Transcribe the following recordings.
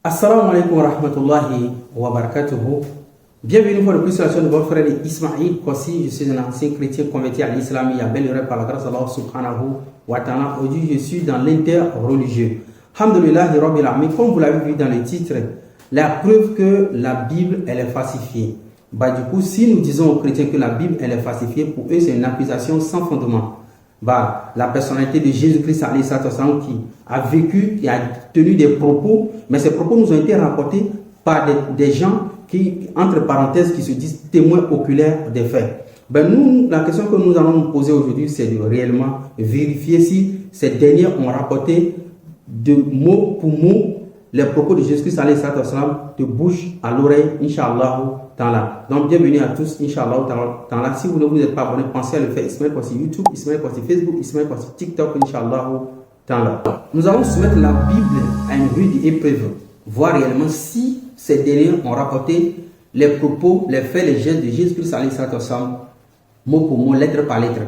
Assalamu alaikum wa rahmatullahi wa barakatuhu. Bienvenue une fois de plus sur la chaîne de votre frère Ismail Kossi. Je suis un ancien chrétien converti à l'islam et amélioré par la grâce d'Allah subhanahu wa ta'ala. Aujourd'hui, je suis dans l'inter-religieux. Alhamdulillah, Rabbil Alamin. Comme vous l'avez vu dans le titre, la preuve que la Bible, elle est falsifiée. Du coup, si nous disons aux chrétiens que la Bible, elle est falsifiée, pour eux, c'est une accusation sans fondement. La personnalité de Jésus-Christ qui a vécu, qui a tenu des propos, mais ces propos nous ont été rapportés par des gens qui, entre parenthèses, qui se disent témoins oculaires des faits. Nous, la question que nous allons nous poser aujourd'hui, c'est de réellement vérifier si ces derniers ont rapporté de mot pour mot les propos de Jésus-Christ de bouche à l'oreille, Inch'Allah. Donc bienvenue à tous, Inch'Allah. Si vous ne vous êtes pas abonné, pensez à le faire. Ismail Kossi YouTube, Ismail Kossi Facebook, Ismail Kossi TikTok, Inch'Allah. Nous allons soumettre la Bible à une rude épreuve, voir réellement si ces derniers ont rapporté les propos, les faits, les gestes de Jésus-Christ mot pour mot, lettre par lettre.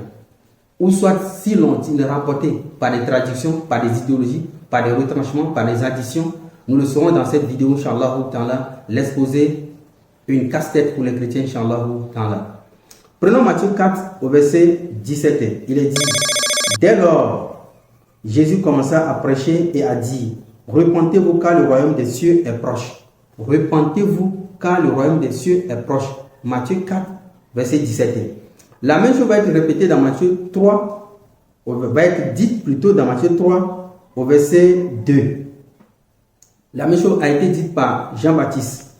Ou soit si l'ont-ils rapporté par des traductions, par des idéologies, par des retranchements, par des additions. Nous le saurons dans cette vidéo, Inch'Allah, l'exposer une casse-tête pour les chrétiens, Inch'Allah. Prenons Matthieu 4 au verset 17. Il est dit: dès lors, Jésus commença à prêcher et à dire: repentez-vous car le royaume des cieux est proche. Repentez-vous car le royaume des cieux est proche. Matthieu 4, verset 17. La même chose va être répétée dans Matthieu 3, va être dite plutôt dans Matthieu 3 au verset 2. La même chose a été dite par Jean-Baptiste,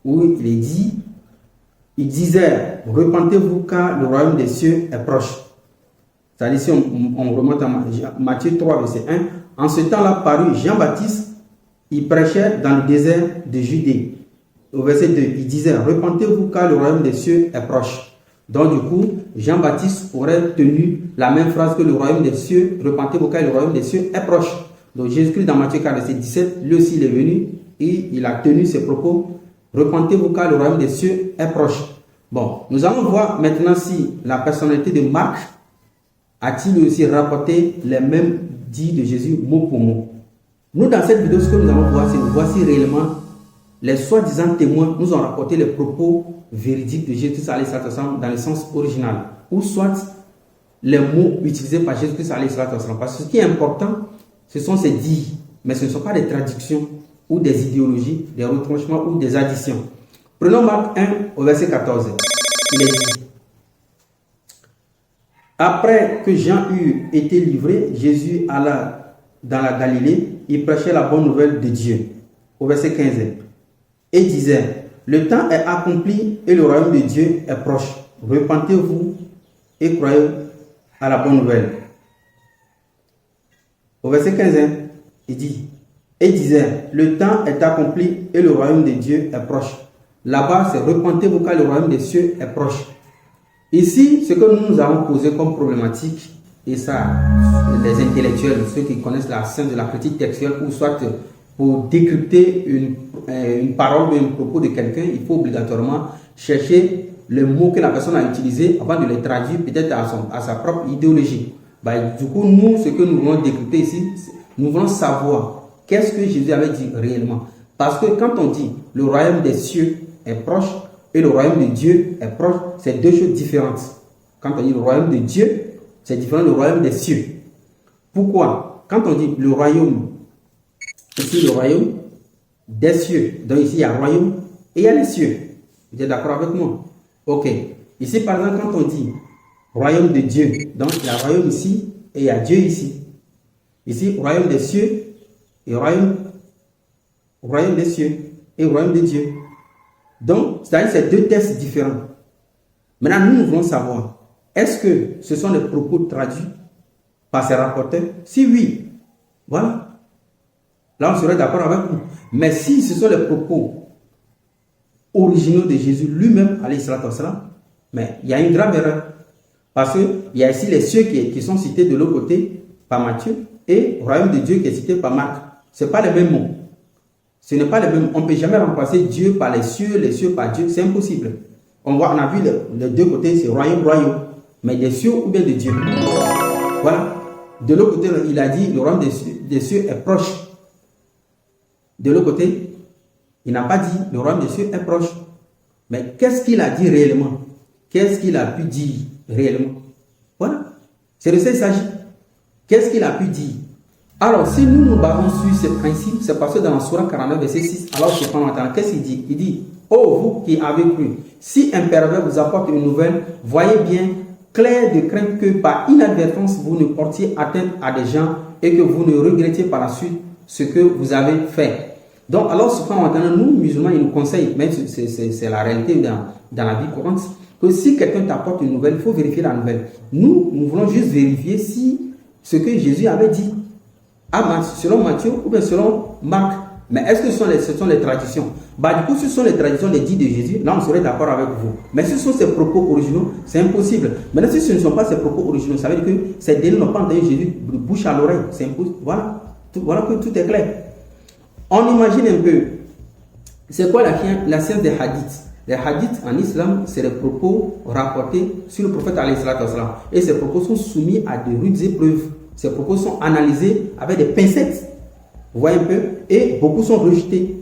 où il disait: repentez-vous car le royaume des cieux est proche. C'est-à-dire, si on remonte à Matthieu 3, verset 1, en ce temps-là parut Jean-Baptiste, il prêchait dans le désert de Judée. Au verset 2, il disait: repentez-vous car le royaume des cieux est proche. Donc du coup, Jean-Baptiste aurait tenu la même phrase que le royaume des cieux: repentez-vous car le royaume des cieux est proche. Donc Jésus-Christ dans Matthieu 4, verset 17, lui aussi il est venu et il a tenu ses propos: repentez-vous car le royaume des cieux est proche. Nous allons voir maintenant si la personnalité de Marc a-t-il aussi rapporté les mêmes dits de Jésus mot pour mot. Nous, dans cette vidéo, ce que nous allons voir, c'est voici réellement les soi-disant témoins nous ont rapporté les propos véridiques de Jésus-Christ dans le sens original, ou soit les mots utilisés par Jésus-Christ. Parce que ce qui est important, ce sont ces dits, mais ce ne sont pas des traductions ou des idéologies, des retranchements ou des additions. Prenons Marc 1 au verset 14. Il est dit: après que Jean eut été livré, Jésus alla dans la Galilée, il prêchait la bonne nouvelle de Dieu. Au verset 15. Et disait: le temps est accompli et le royaume de Dieu est proche. Repentez-vous et croyez à la bonne nouvelle. Au verset 15, il dit: et disait: le temps est accompli et le royaume de Dieu est proche. Là-bas, c'est repentez-vous car le royaume des cieux est proche. Ici, ce que nous avons posé comme problématique, et ça, les intellectuels, ceux qui connaissent la science de la critique textuelle, ou soit pour décrypter une parole ou un propos de quelqu'un, il faut obligatoirement chercher le mot que la personne a utilisé avant de les traduire peut-être à sa propre idéologie. Du coup, nous, ce que nous voulons décrypter ici, nous voulons savoir qu'est-ce que Jésus avait dit réellement. Parce que quand on dit le royaume des cieux est proche et le royaume de Dieu est proche, c'est deux choses différentes. Quand on dit le royaume de Dieu, c'est différent du royaume des cieux. Pourquoi? Quand on dit le royaume, ici le royaume des cieux, donc ici il y a royaume et il y a les cieux. Vous êtes d'accord avec moi? Ok. Ici par exemple, quand on dit royaume de Dieu, donc il y a royaume ici et il y a Dieu ici. Ici, royaume des cieux et royaume des cieux et royaume de Dieu. Donc, c'est-à-dire c'est deux textes différents. Maintenant, nous voulons savoir, est-ce que ce sont les propos traduits par ces rapporteurs? Si oui, voilà. Là, on serait d'accord avec nous. Mais si ce sont les propos originaux de Jésus lui-même, mais il y a une grave erreur. Parce qu'il y a ici les cieux qui sont cités de l'autre côté par Matthieu et le royaume de Dieu qui est cité par Marc. Ce n'est pas les mêmes mots. Ce n'est pas les mêmes. On ne peut jamais remplacer Dieu par les cieux par Dieu. C'est impossible. On a vu les deux côtés, c'est royaume. Mais des cieux ou bien de Dieu. Voilà. De l'autre côté, il a dit le royaume des cieux est proche. De l'autre côté, il n'a pas dit le royaume des cieux est proche. Mais qu'est-ce qu'il a dit réellement? Qu'est-ce qu'il a pu dire réellement? Voilà. C'est de ça qu'il s'agit. Qu'est-ce qu'il a pu dire? Alors, si nous nous basons sur ce principe, c'est parce que dans la Sourate 49, verset 6, alors qu'est-ce qu'il dit? Il dit, oh vous qui avez cru, si un pervers vous apporte une nouvelle, voyez bien, clair de crainte que par inadvertance, vous ne portiez atteinte à des gens et que vous ne regrettiez par la suite ce que vous avez fait. Donc, alors, nous, musulmans, il nous conseille, même c'est la réalité dans la vie courante, que si quelqu'un t'apporte une nouvelle, il faut vérifier la nouvelle. Nous voulons juste vérifier si ce que Jésus avait dit, selon Matthieu ou bien selon Marc. Mais est-ce que ce sont les traditions? Du coup, si ce sont les traditions, les dits de Jésus, là, on serait d'accord avec vous. Mais si ce sont ses propos originaux, c'est impossible. Maintenant, si ce ne sont pas ses propos originaux, ça veut dire que ces délits n'ont pas entendu Jésus de bouche à l'oreille. C'est impossible. Voilà que tout est clair. On imagine un peu, c'est quoi la science des hadiths? Les hadiths en islam, c'est les propos rapportés sur le prophète alayhi salatu wassalam. Et ces propos sont soumis à de rudes épreuves. Ces propos sont analysés avec des pincettes. Vous voyez un peu? Et beaucoup sont rejetés.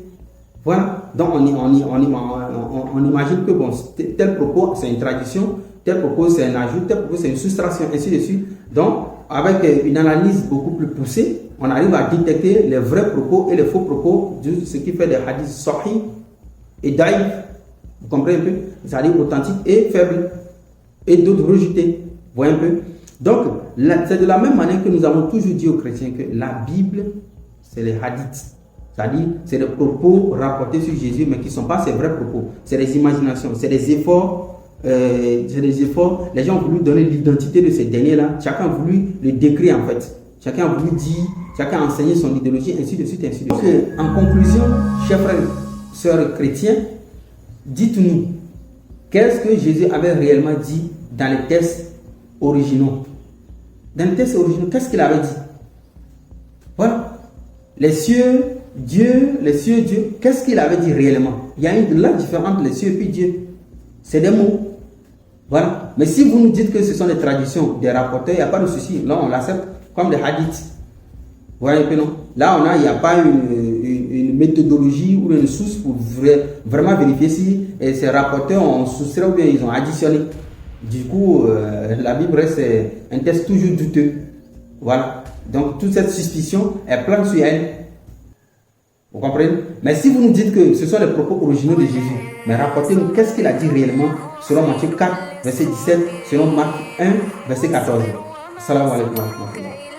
Voilà. Donc on imagine que bon, tel propos c'est une tradition, tel propos c'est un ajout, tel propos c'est une soustraction, ainsi de suite. Donc avec une analyse beaucoup plus poussée, on arrive à détecter les vrais propos et les faux propos, de ce qui fait des hadiths sahih et daïf. Vous comprenez un peu? C'est-à-dire authentiques et faibles, et d'autres rejetés. Vous voyez un peu? Donc c'est de la même manière que nous avons toujours dit aux chrétiens que la Bible, c'est les hadiths. C'est-à-dire, c'est des propos rapportés sur Jésus, mais qui ne sont pas ses vrais propos. C'est des imaginations, c'est des efforts. Les gens ont voulu donner l'identité de ces derniers-là. Chacun a voulu le décrire en fait. Chacun a voulu dire, chacun a enseigné son idéologie, ainsi de suite, ainsi de suite. Donc, en conclusion, chers frères, sœurs chrétiens, dites-nous, qu'est-ce que Jésus avait réellement dit dans les textes originaux? Dans les textes originaux, qu'est-ce qu'il avait dit? Voilà. Les cieux, Dieu, qu'est-ce qu'il avait dit réellement? Il y a une là différence entre les cieux et puis Dieu. C'est des mots. Voilà. Mais si vous nous dites que ce sont des traditions, des rapporteurs, il n'y a pas de souci. Là, on l'accepte comme des hadiths. Vous voyez un peu, non? Là, il n'y a pas une méthodologie ou une source pour vraiment vérifier si ces rapporteurs ont soustrait ou bien ils ont additionné. Du coup, la Bible reste un texte toujours douteux. Voilà. Donc, toute cette suspicion, elle plane sur elle. Vous comprenez? Mais si vous nous dites que ce sont les propos originaux de Jésus, mais rapportez-nous qu'est-ce qu'il a dit réellement selon Matthieu 4, verset 17, selon Marc 1, verset 14. Assalamu alaikum wa rahmatullah.